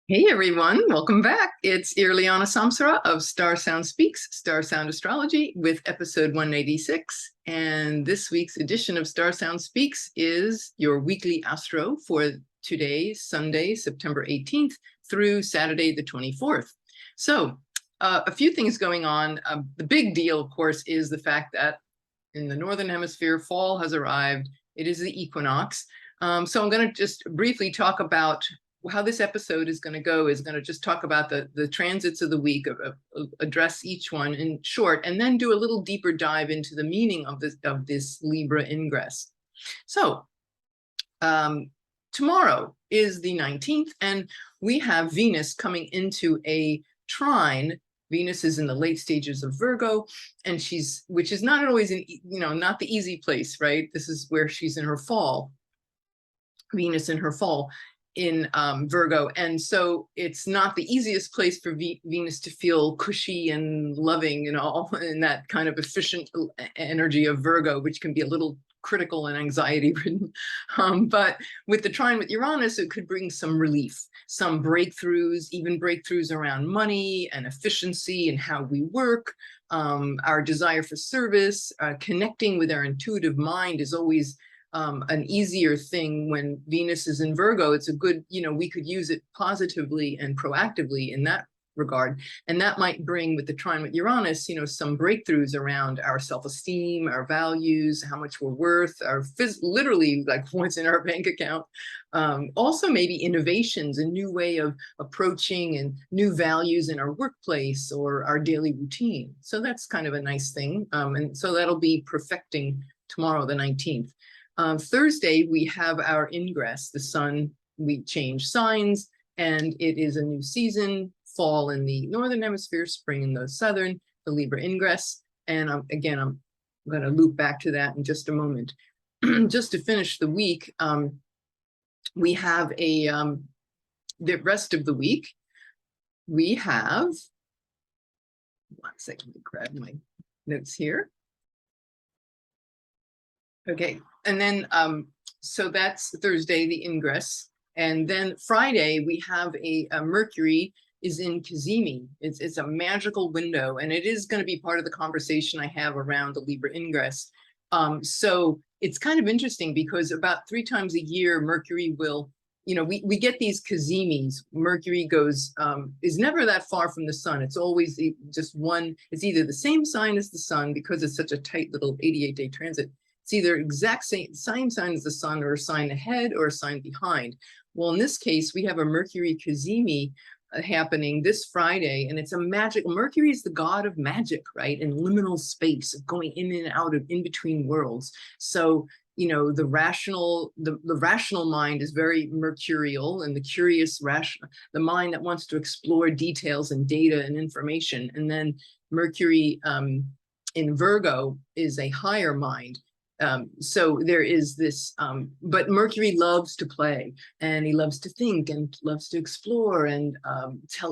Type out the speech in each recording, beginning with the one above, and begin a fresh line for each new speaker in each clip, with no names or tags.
Hey everyone, welcome back. It's Irlianna Samsara of StarSound Speaks, StarSound Astrology with episode 186. And this week's edition of StarSound Speaks is your weekly Astro for today, Sunday, September 18th through Saturday, the 24th. So a few things going on. The big deal, of course, is the fact that in the Northern Hemisphere, fall has arrived. It is the equinox. So I'm going to just briefly talk about how this episode is going to go. Is going to just talk about the transits of the week, address each one in short, and then do a little deeper dive into the meaning of this Libra Ingress. So tomorrow is the 19th, and we have Venus coming into a trine. Venus is in the late stages of Virgo, and which is not always not the easy place, right? This is where she's in her fall. Venus in her fall in Virgo, and so it's not the easiest place for Venus to feel cushy and loving and all in that kind of efficient energy of Virgo, which can be a little critical and anxiety ridden. But with the trine with Uranus, it could bring some relief, some breakthroughs, even breakthroughs around money and efficiency and how we work. Our desire for service, connecting with our intuitive mind is always an easier thing when Venus is in Virgo. It's a good, we could use it positively and proactively in that regard. And that might bring, with the trine with Uranus, some breakthroughs around our self-esteem, our values, how much we're worth, literally like what's in our bank account. Also maybe innovations, a new way of approaching and new values in our workplace or our daily routine. So that's kind of a nice thing. And so that'll be perfecting tomorrow, the 19th. Thursday, we have our ingress, the sun, we change signs, and it is a new season, fall in the Northern Hemisphere, spring in the Southern, the Libra Ingress. And again, I'm going to loop back to that in just a moment. Just to finish the week, we have the rest of the week, we have, one second, let me grab my notes here. Okay, and then so that's Thursday, the ingress, and then Friday we have a Mercury is in Cazimi. It's a magical window, and it is going to be part of the conversation I have around the Libra Ingress. So it's kind of interesting because about 3 times a year Mercury will, we get these Cazimis. Mercury is never that far from the sun. It's always just one. It's either the same sign as the sun because it's such a tight little 88-day transit. It's either exact same sign as the sun or a sign ahead or a sign behind. Well, in this case, we have a Mercury Cazimi happening this Friday, and it's a magic. Mercury is the god of magic, right? And liminal space, of going in and out of in between worlds. So, the rational mind is very mercurial, and the curious the mind that wants to explore details and data and information. And then Mercury in Virgo is a higher mind. So there is this, but Mercury loves to play, and he loves to think and loves to explore, and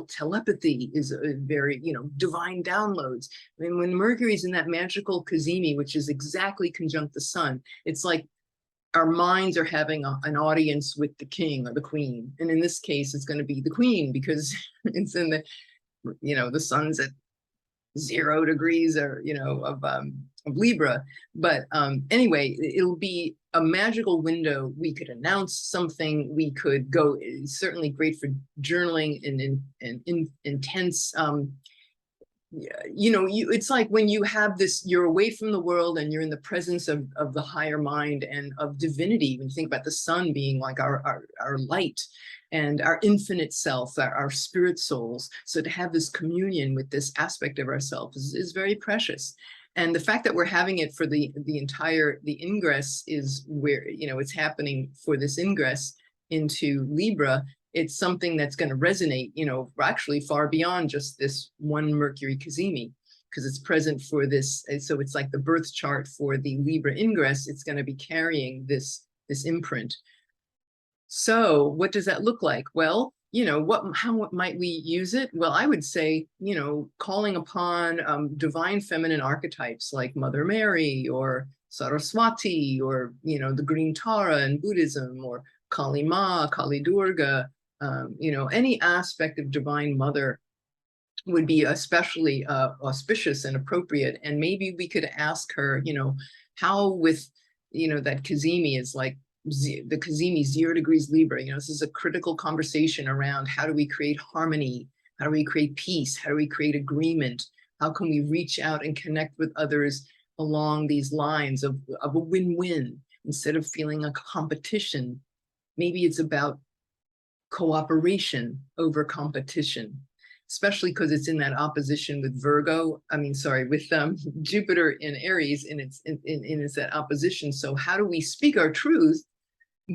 telepathy is a very, divine downloads. I mean, when Mercury's in that magical Cazimi, which is exactly conjunct the sun, it's like our minds are having an audience with the king or the queen. And in this case, it's going to be the queen because it's in the sun's at 0 degrees or of Libra. But anyway, it'll be a magical window. We could announce something, we could go, it's certainly great for journaling and intense it's like when you have this, you're away from the world and you're in the presence of the higher mind and of divinity. When you think about the sun being like our light and our infinite self, our spirit souls. So to have this communion with this aspect of ourselves is very precious. And the fact that we're having it for the ingress is where, it's happening for this ingress into Libra. It's something that's going to resonate, actually far beyond just this one Mercury Cazimi, because it's present for this. So it's like the birth chart for the Libra Ingress. It's going to be carrying this imprint. So what does that look like? Well, how might we use it? Well, I would say, calling upon divine feminine archetypes like Mother Mary or Saraswati or, the Green Tara in Buddhism, or Kali Ma, Kali Durga, You know, any aspect of Divine Mother would be especially auspicious and appropriate. And maybe we could ask her, you know, how with, you know, that Cazimi is like the Cazimi 0 degrees Libra, you know, this is a critical conversation around how do we create harmony? How do we create peace? How do we create agreement? How can we reach out and connect with others along these lines of a win-win instead of feeling a competition? Maybe it's about cooperation over competition, especially because it's in that opposition with Virgo. I mean, sorry, with Jupiter in Aries, and it's that opposition. So how do we speak our truth,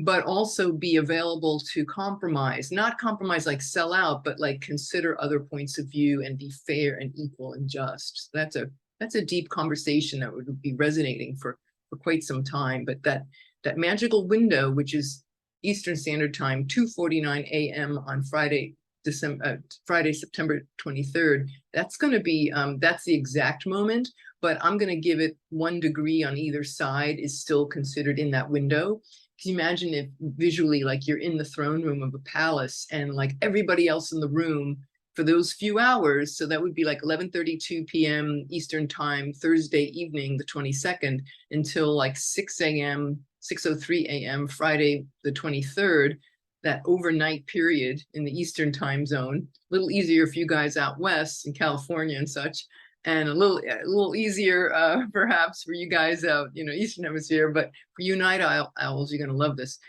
but also be available to compromise? Not compromise like sell out, but like consider other points of view and be fair and equal and just. So that's a deep conversation that would be resonating for quite some time. But that magical window, which is Eastern Standard Time, 2:49 a.m. on Friday, September 23rd. That's going to be, that's the exact moment, but I'm going to give it 1 degree on either side is still considered in that window. Can you imagine if visually, like you're in the throne room of a palace and like everybody else in the room for those few hours. So that would be like 11:32 p.m. Eastern Time, Thursday evening, the 22nd, until like 6 a.m., 6:03 a.m. Friday, the 23rd, that overnight period in the Eastern time zone. A little easier for you guys out west in California and such, and a little easier perhaps for you guys out, you know, Eastern Hemisphere. But for you night owls, you're gonna love this.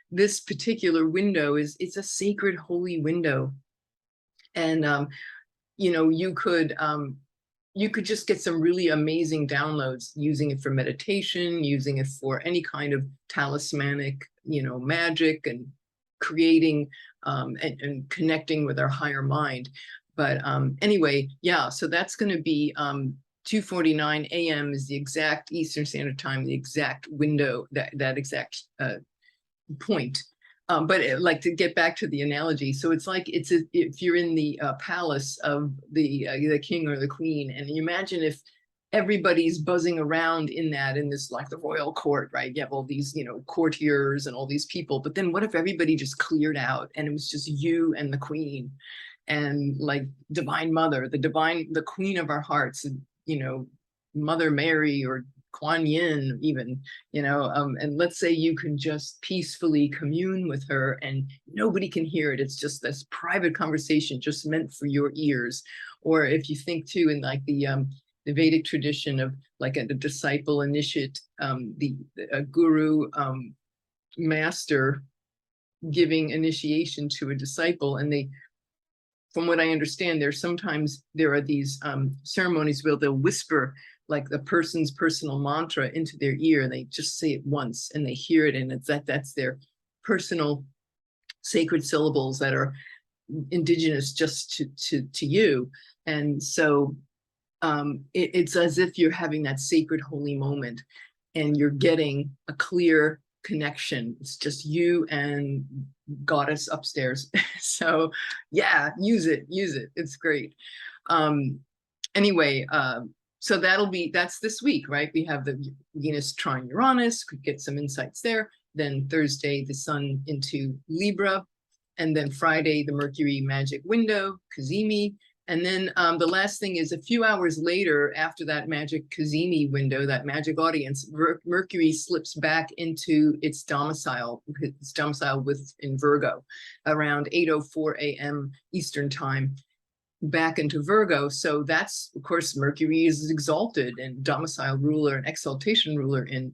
This particular window it's a sacred, holy window, and you know, you could just get some really amazing downloads using it for meditation, using it for any kind of talismanic, you know, magic and creating and connecting with our higher mind. But anyway, yeah, so that's going to be 2:49 a.m. is the exact Eastern Standard Time, the exact window, that exact point. But like, to get back to the analogy, so it's like if you're in the palace of the king or the queen, and you imagine if everybody's buzzing around in this, like the royal court, right? You have all these, you know, courtiers and all these people, but then what if everybody just cleared out and it was just you and the queen and like Divine Mother, the queen of our hearts, you know, Mother Mary or Kuan Yin even, you know, and let's say you can just peacefully commune with her and nobody can hear it. It's just this private conversation just meant for your ears. Or if you think too in like the Vedic tradition of like a disciple initiate, a guru master giving initiation to a disciple, and they, from what I understand, there are these ceremonies where they'll whisper like the person's personal mantra into their ear, and they just say it once and they hear it, and that's their personal sacred syllables that are indigenous just to you. And so it's as if you're having that sacred holy moment and you're getting a clear connection. It's just you and goddess upstairs. So yeah, use it. It's great. Anyway, so that's this week, right? We have the Venus trine Uranus, could get some insights there. Then Thursday, the sun into Libra. And then Friday, the Mercury magic window, Cazimi. And then the last thing is a few hours later, after that magic Cazimi window, that magic audience, Mercury slips back into its domicile in Virgo around 8:04 a.m. Eastern time, back into Virgo. So that's, of course, Mercury is exalted and domicile ruler and exaltation ruler in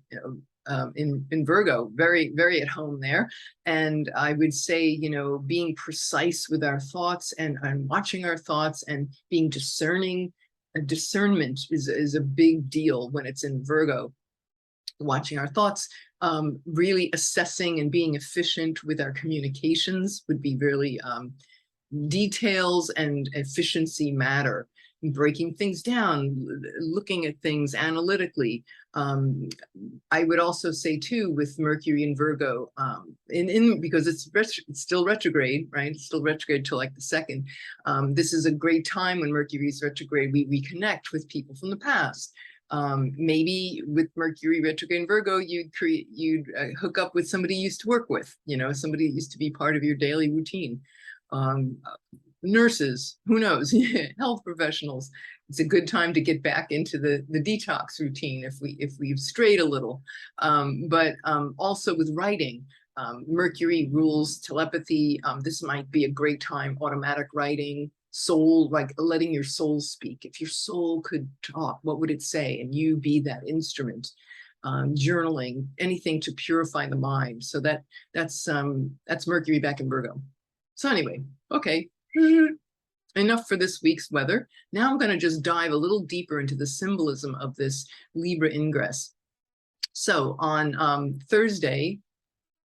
Virgo, very, very at home there. And I would say, you know, being precise with our thoughts and watching our thoughts and being discerning. Discernment is a big deal when it's in Virgo. Watching our thoughts, really assessing and being efficient with our communications would be really details and efficiency matter. Breaking things down, looking at things analytically. I would also say too, with Mercury in Virgo, because it's still retrograde, right? It's still retrograde till like the 2nd. This is a great time when Mercury is retrograde. We reconnect with people from the past. Maybe with Mercury retrograde in Virgo, you'd hook up with somebody you used to work with, somebody that used to be part of your daily routine. Nurses, who knows, health professionals. It's a good time to get back into the detox routine if we've strayed a little. But also with writing, Mercury rules telepathy. This might be a great time, automatic writing, soul, like letting your soul speak. If your soul could talk, what would it say? And you be that instrument. Journaling, anything to purify the mind. So that's Mercury back in Virgo. So anyway, okay. Enough for this week's weather. Now I'm going to just dive a little deeper into the symbolism of this Libra Ingress. So on Thursday,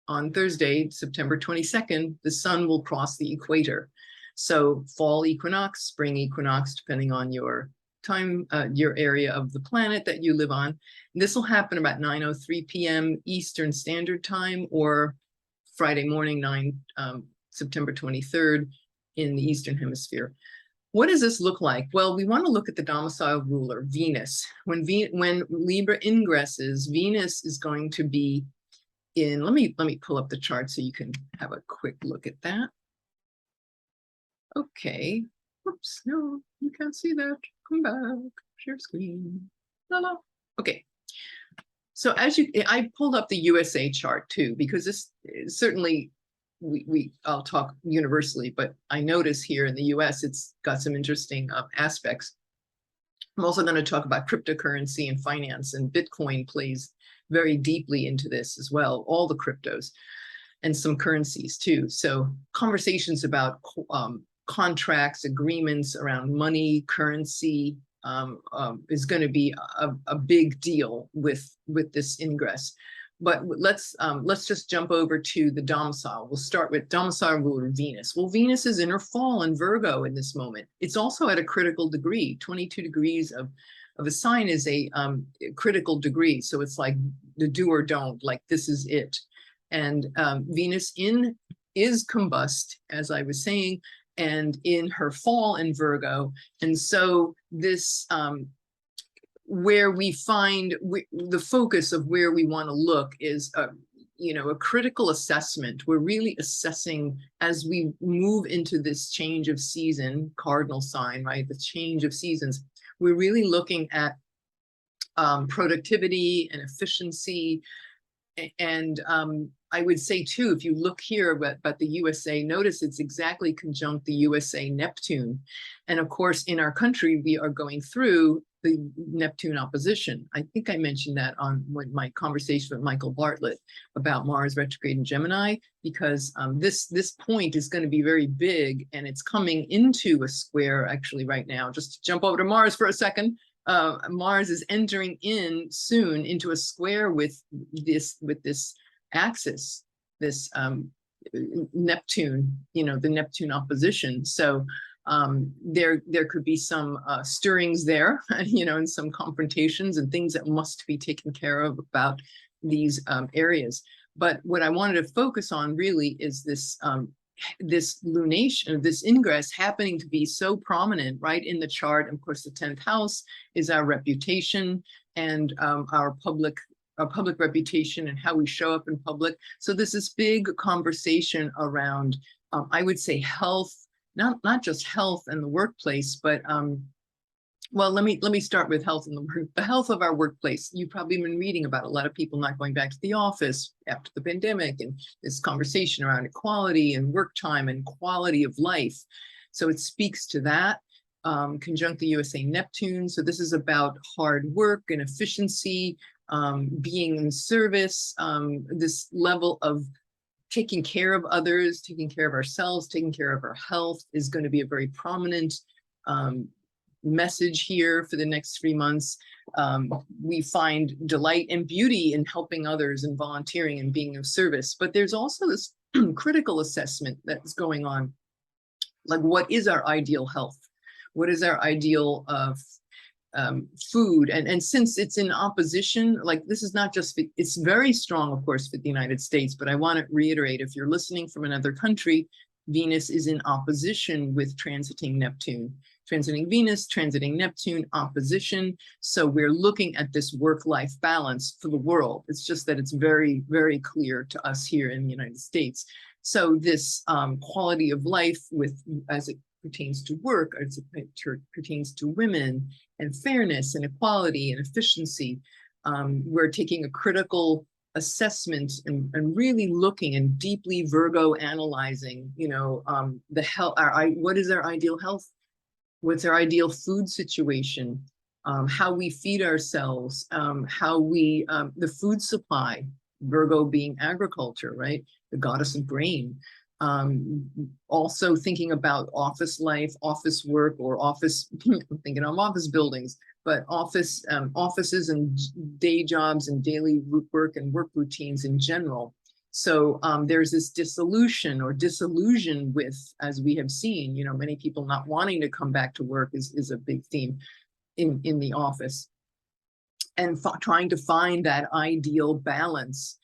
September 22nd, the sun will cross the equator. So fall equinox, spring equinox, depending on your time, your area of the planet that you live on. And this will happen about 9:03 p.m. Eastern Standard Time, or Friday morning, September 23rd in the Eastern Hemisphere. What does this look like? Well, we want to look at the domicile ruler, Venus. When Libra ingresses, Venus is going to be in, let me pull up the chart so you can have a quick look at that. Okay. Oops, no, you can't see that. Come back, share screen. La la. Okay. So I pulled up the USA chart too, because this certainly, I'll talk universally, but I notice here in the US, it's got some interesting aspects. I'm also going to talk about cryptocurrency and finance, and Bitcoin plays very deeply into this as well, all the cryptos and some currencies too. So conversations about contracts, agreements around money, currency is going to be a big deal with this ingress. But let's just jump over to the domicile. We'll start with domicile ruler Venus. Well, Venus is in her fall in Virgo in this moment. It's also at a critical degree. 22 degrees of a sign is a critical degree. So it's like the do or don't, like this is it. And Venus is combust, as I was saying, and in her fall in Virgo. And so this, where we find the focus of where we want to look is, a critical assessment. We're really assessing as we move into this change of season, cardinal sign, right? The change of seasons. We're really looking at productivity and efficiency. And I would say too, if you look here about the USA, notice it's exactly conjunct the USA Neptune. And of course, in our country, we are going through the Neptune opposition. I think I mentioned that on my conversation with Michael Bartlett about Mars retrograde in Gemini, because this point is going to be very big, and it's coming into a square actually right now. Just to jump over to Mars for a second. Mars is entering in soon into a square with this axis, this Neptune, the Neptune opposition. So there could be some stirrings there, and some confrontations and things that must be taken care of about these areas. But what I wanted to focus on really is this lunation, this ingress happening to be so prominent right in the chart. And of course, the 10th house is our reputation and our public reputation and how we show up in public. So there's this big conversation around, I would say, health, not just health in the workplace, but well, let me start with health in the health of our workplace. You've probably been reading about a lot of people not going back to the office after the pandemic, and this conversation around equality and work time and quality of life. So it speaks to that. Conjunct the USA Neptune. So this is about hard work and efficiency, being in service, this level of taking care of others, taking care of ourselves, taking care of our health is going to be a very prominent message here for the next 3 months. We find delight and beauty in helping others and volunteering and being of service. But there's also this critical assessment that's going on. Like, what is our ideal health? What is our ideal food? And since it's in opposition, like this is not just, it's very strong, of course, for the United States, but I want to reiterate, if you're listening from another country, Venus is in opposition with transiting Neptune. transiting Venus, transiting Neptune, opposition. So we're looking at this work-life balance for the world. It's just that it's very, very clear to us here in the United States. So this quality of life as it pertains to work, as it pertains to women, and fairness and equality and efficiency, we're taking a critical assessment and really looking and deeply Virgo analyzing, the health, what is our ideal health? What's our ideal food situation? How we feed ourselves, the food supply, Virgo being agriculture, right? The goddess of grain. Also thinking about office life, office work, or office, I'm thinking of office buildings, but offices and day jobs and daily work and work routines in general. So there's this dissolution or disillusion with, as we have seen, many people not wanting to come back to work is a big theme in the office, and trying to find that ideal balance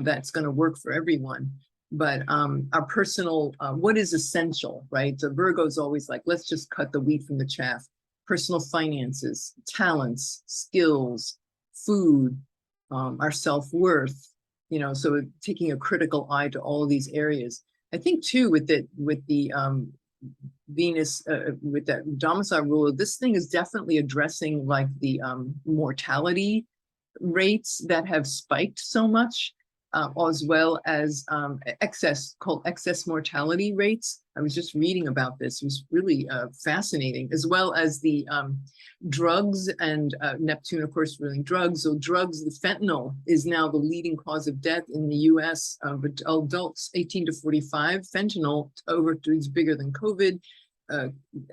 that's going to work for everyone. But our personal, what is essential, right? The Virgo's always like, let's just cut the wheat from the chaff. Personal finances, talents, skills, food, our self-worth, so taking a critical eye to all of these areas. I think too, with the Venus, with that domicile ruler, this thing is definitely addressing like the mortality rates that have spiked so much, as well as excess mortality rates. I was just reading about this. It was really fascinating, as well as the drugs and Neptune, of course, ruling drugs. So drugs, the fentanyl is now the leading cause of death in the US of adults 18 to 45. Fentanyl is bigger than COVID.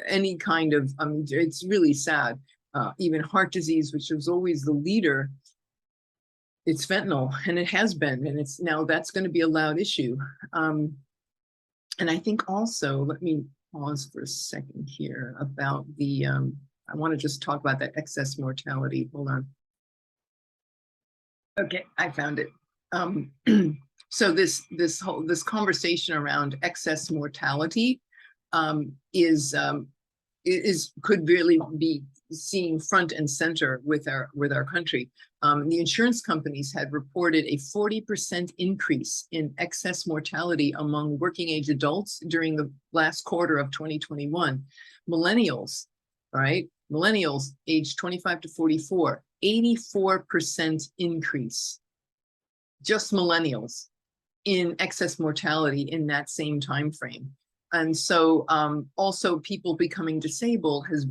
Any kind of, it's really sad. Even heart disease, which was always the leader, it's fentanyl, and it has been, and it's now that's going to be a loud issue. And I think also, let me pause for a second here about the, I want to just talk about that excess mortality. Hold on. Okay, I found it. So this conversation around excess mortality could really be seen front and center with our country. The insurance companies had reported a 40% increase in excess mortality among working age adults during the last quarter of 2021. Millennials, right? Millennials aged 25 to 44, 84% increase. Just millennials in excess mortality in that same time frame. And so also people becoming disabled has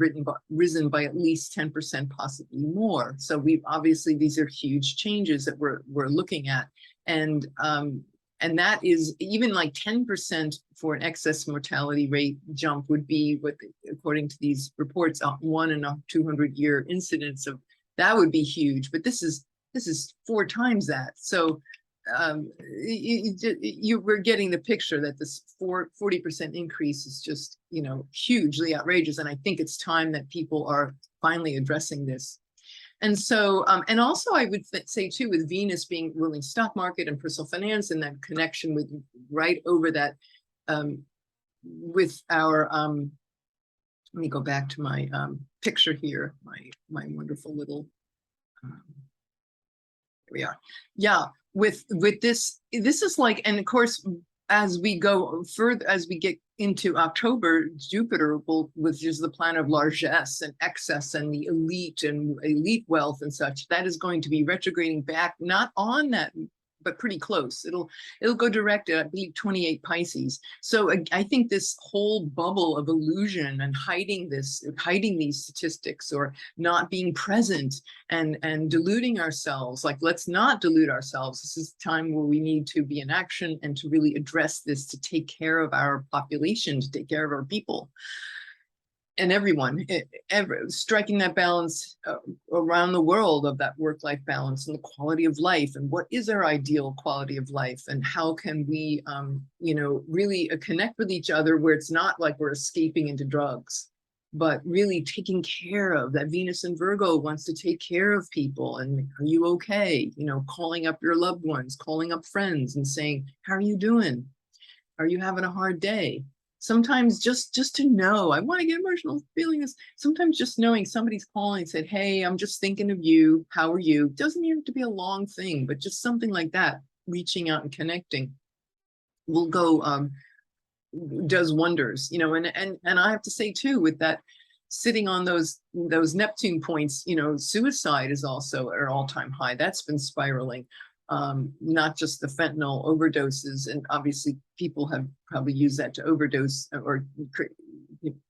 risen by at least 10%, possibly more. So obviously these are huge changes that we're looking at. And that is even like 10% for an excess mortality rate jump would be, according to these reports, 1 in a 200-year incidence of, that would be huge. But this is 4 times that. So we're getting the picture that this 40% increase is just, hugely outrageous. And I think it's time that people are finally addressing this. And so, and also I would say too, with Venus being ruling stock market and personal finance, and that connection with right over that, with our, let me go back to my picture here, my wonderful little, here we are. Yeah. With this is like, and of course, as we go further, as we get into October, Jupiter which is the planet of largesse and excess and the elite and elite wealth and such, that is going to be retrograding back, not on that, but pretty close. It'll go direct at, I believe, 28 Pisces. So I think this whole bubble of illusion and hiding these statistics, or not being present and deluding ourselves, like, let's not delude ourselves. This is the time where we need to be in action and to really address this, to take care of our population, to take care of our people. And everyone, striking that balance around the world of that work-life balance and the quality of life, and what is our ideal quality of life, and how can we, really connect with each other, where it's not like we're escaping into drugs, but really taking care of that. Venus in Virgo wants to take care of people, and are you okay? Calling up your loved ones, calling up friends and saying, how are you doing? Are you having a hard day? sometimes just to know, I want to get emotional feeling this. Sometimes just knowing somebody's calling and said, hey, I'm just thinking of you. How are you? Doesn't even have to be a long thing, but just something like that, reaching out and connecting will go, does wonders, you know. And I have to say too, with that, sitting on those Neptune points, you know, suicide is also at an all-time high. That's been spiraling. Not just the fentanyl overdoses, and obviously people have probably used that to overdose or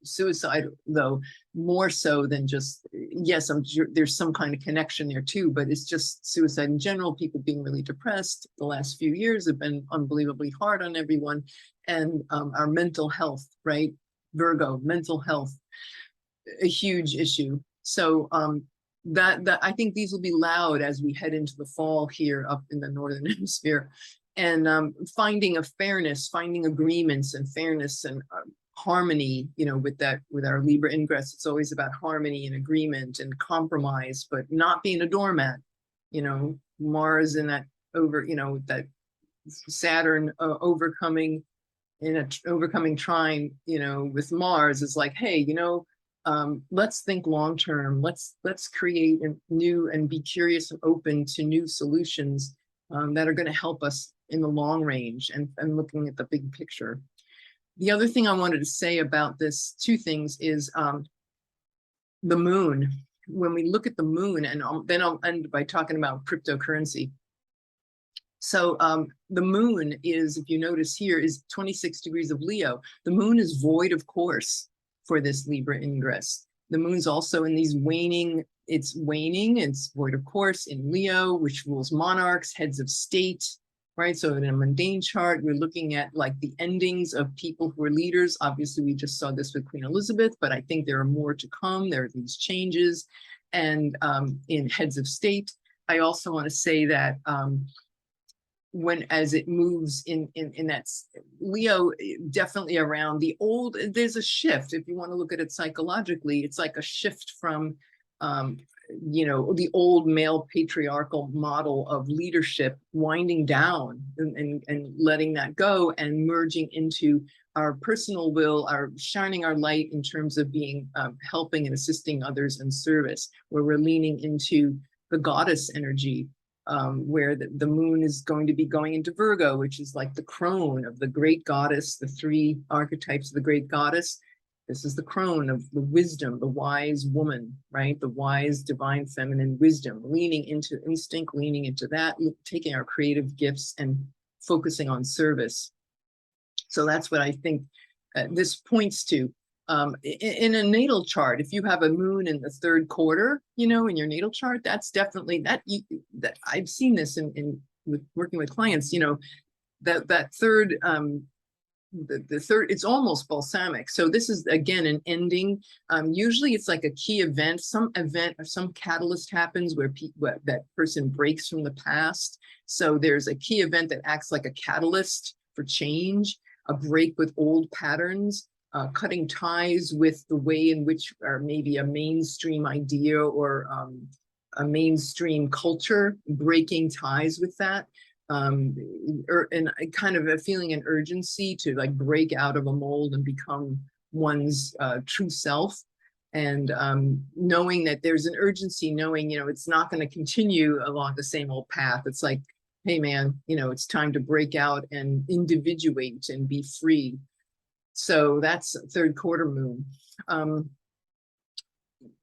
suicide, though more so than just, yes, I'm sure there's some kind of connection there too, but it's just suicide in general, people being really depressed. The last few years have been unbelievably hard on everyone. And our mental health, right? Virgo, mental health, a huge issue. So that I think these will be loud as we head into the fall here up in the Northern Hemisphere, and finding a fairness, finding agreements and fairness and harmony, you know, with that, with our Libra Ingress. It's always about harmony and agreement and compromise, but not being a doormat, you know. Mars in that you know, that Saturn overcoming trine, you know, with Mars is like, hey, you know, let's think long term. Let's create a new and be curious and open to new solutions that are going to help us in the long range, and looking at the big picture. The other thing I wanted to say about this, two things, is the moon. When we look at the moon, and then I'll end by talking about cryptocurrency. So the moon is, if you notice here, is 26 degrees of Leo. The moon is void of course for this Libra Ingress. The moon's also in these waning, it's void of course in Leo, which rules monarchs, heads of state, right? So in a mundane chart, we're looking at like the endings of people who are leaders. Obviously, we just saw this with Queen Elizabeth, but I think there are more to come. There are these changes. And in heads of state, I also want to say that as it moves in that Leo, definitely around the old, there's a shift. If you want to look at it psychologically, it's like a shift from you know, the old male patriarchal model of leadership winding down and letting that go, and merging into our personal will, our shining our light in terms of being helping and assisting others in service, where we're leaning into the goddess energy, where the moon is going to be going into Virgo, which is like the crone of the great goddess, the three archetypes of the great goddess. This is the crone of the wisdom, the wise woman, right? The wise, divine, feminine wisdom, leaning into instinct, leaning into that, taking our creative gifts and focusing on service. So that's what I think this points to. In a natal chart, if you have a moon in the third quarter, you know, in your natal chart, that's definitely that I've seen this in with working with clients, you know, that third, the third, it's almost balsamic. So this is again an ending. Usually it's like a key event, some event or some catalyst happens where that person breaks from the past. So there's a key event that acts like a catalyst for change, a break with old patterns, cutting ties with the way in which, or maybe a mainstream idea or a mainstream culture, breaking ties with that. And kind of a feeling an urgency to like break out of a mold and become one's true self. And knowing that there's an urgency, knowing, you know, it's not going to continue along the same old path. It's like, hey man, you know, it's time to break out and individuate and be free. So that's third quarter moon.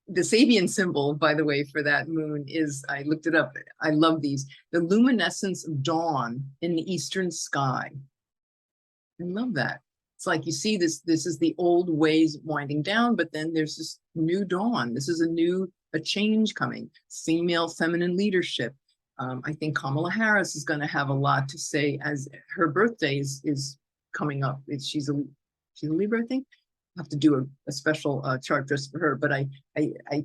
The Sabian symbol, by the way, for that moon is, I looked it up, I love these, the luminescence of dawn in the eastern sky. I love that. It's like you see this is the old ways winding down, but then there's this new dawn. This is a change coming. Female feminine leadership. I think Kamala Harris is going to have a lot to say as her birthday is coming up. She's a Libra, I think. I have to do a special chart just for her, but I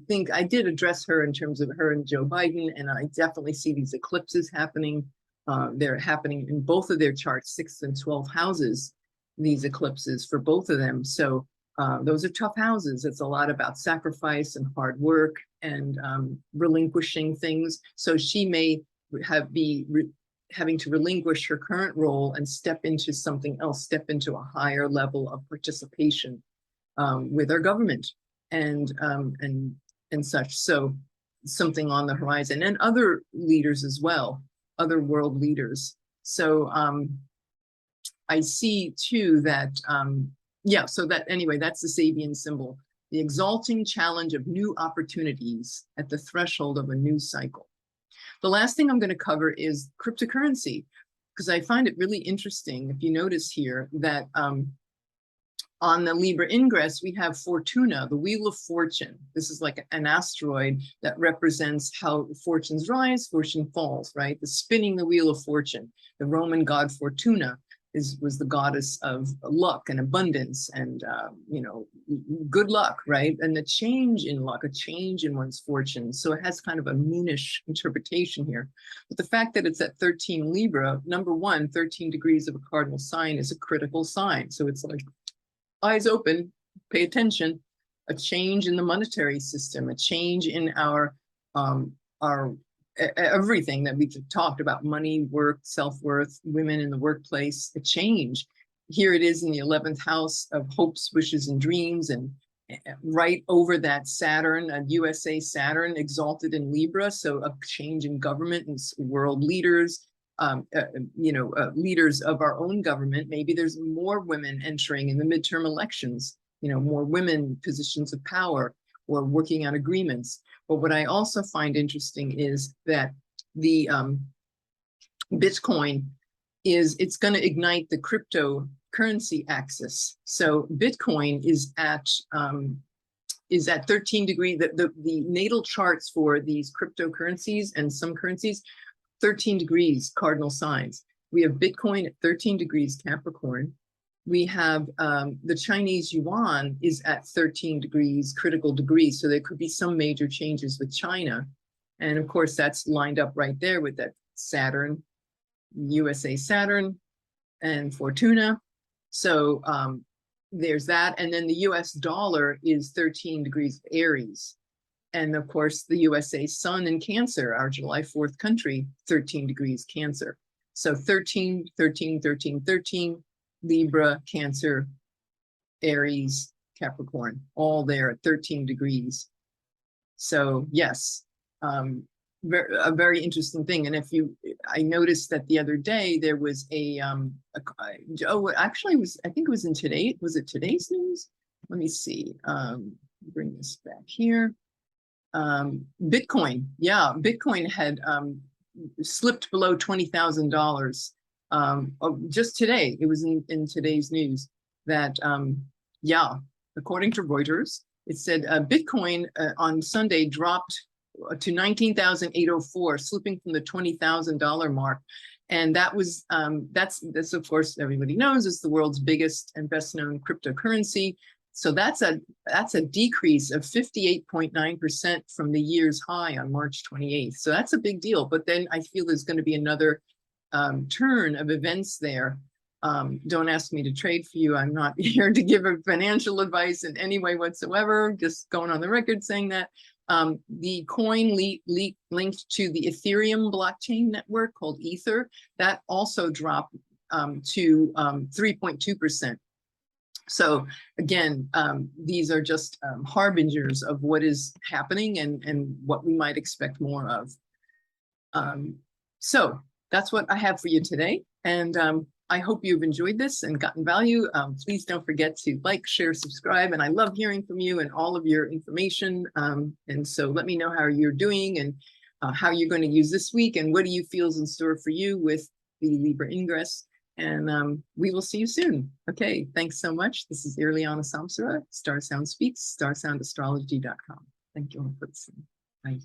think I did address her in terms of her and Joe Biden, and I definitely see these eclipses happening. They're happening in both of their charts, 6th and 12th houses, these eclipses for both of them. So those are tough houses. It's a lot about sacrifice and hard work and relinquishing things. So she may having to relinquish her current role and step into something else, step into a higher level of participation with our government and such. So something on the horizon, and other leaders as well, other world leaders. So I see too that, yeah, so that anyway, that's the Sabian symbol, the exalting challenge of new opportunities at the threshold of a new cycle. The last thing I'm going to cover is cryptocurrency, because I find it really interesting. If you notice here that on the Libra Ingress, we have Fortuna, the Wheel of Fortune. This is like an asteroid that represents how fortunes rise, fortune falls, right? The spinning the Wheel of Fortune. The Roman god Fortuna was the goddess of luck and abundance and, you know, good luck, right? And the change in luck, a change in one's fortune. So it has kind of a moonish interpretation here. But the fact that it's at 13 Libra, number one, 13 degrees of a cardinal sign is a critical sign. So it's like, eyes open, pay attention, a change in the monetary system, a change in our everything that we've talked about, money, work, self-worth, women in the workplace, a change. Here it is in the 11th house of hopes, wishes, and dreams, and right over that Saturn, a USA Saturn exalted in Libra. So a change in government and world leaders, you know, leaders of our own government. Maybe there's more women entering in the midterm elections, you know, more women in positions of power or working on agreements. But what I also find interesting is that the Bitcoin it's going to ignite the cryptocurrency axis. So Bitcoin is at 13 degrees. The natal charts for these cryptocurrencies and some currencies, 13 degrees cardinal signs. We have Bitcoin at 13 degrees Capricorn. We have the Chinese yuan is at 13 degrees, critical degrees. So there could be some major changes with China. And of course, that's lined up right there with that Saturn, USA Saturn, and Fortuna. So there's that. And then the US dollar is 13 degrees Aries. And of course, the USA Sun in Cancer, our July 4th country, 13 degrees Cancer. So 13, 13, 13, 13. Libra, Cancer, Aries, Capricorn, all there at 13 degrees. So yes, a very interesting thing. And I noticed that the other day there was actually I think it was in today's news? Let me see, bring this back here. Bitcoin, yeah, Bitcoin had slipped below $20,000. Just today, it was in today's news that, yeah, according to Reuters, it said Bitcoin on Sunday dropped to 19,804, slipping from the $20,000 mark. And that was, that's of course, everybody knows, is the world's biggest and best known cryptocurrency. So that's a decrease of 58.9% from the year's high on March 28th. So that's a big deal. But then I feel there's going to be another turn of events there. Don't ask me to trade for you. I'm not here to give a financial advice in any way whatsoever, just going on the record saying that. The coin linked to the Ethereum blockchain network called Ether, that also dropped to 3.2%. So again, these are just harbingers of what is happening and what we might expect more of. So that's what I have for you today. And I hope you've enjoyed this and gotten value. Please don't forget to like, share, subscribe. And I love hearing from you and all of your information. And so let me know how you're doing and how you're going to use this week and what do you feel is in store for you with the Libra Ingress. And we will see you soon. Okay, thanks so much. This is Irlianna Samsara, StarSound Speaks, StarSoundastrology.com. Thank you all for listening. Bye.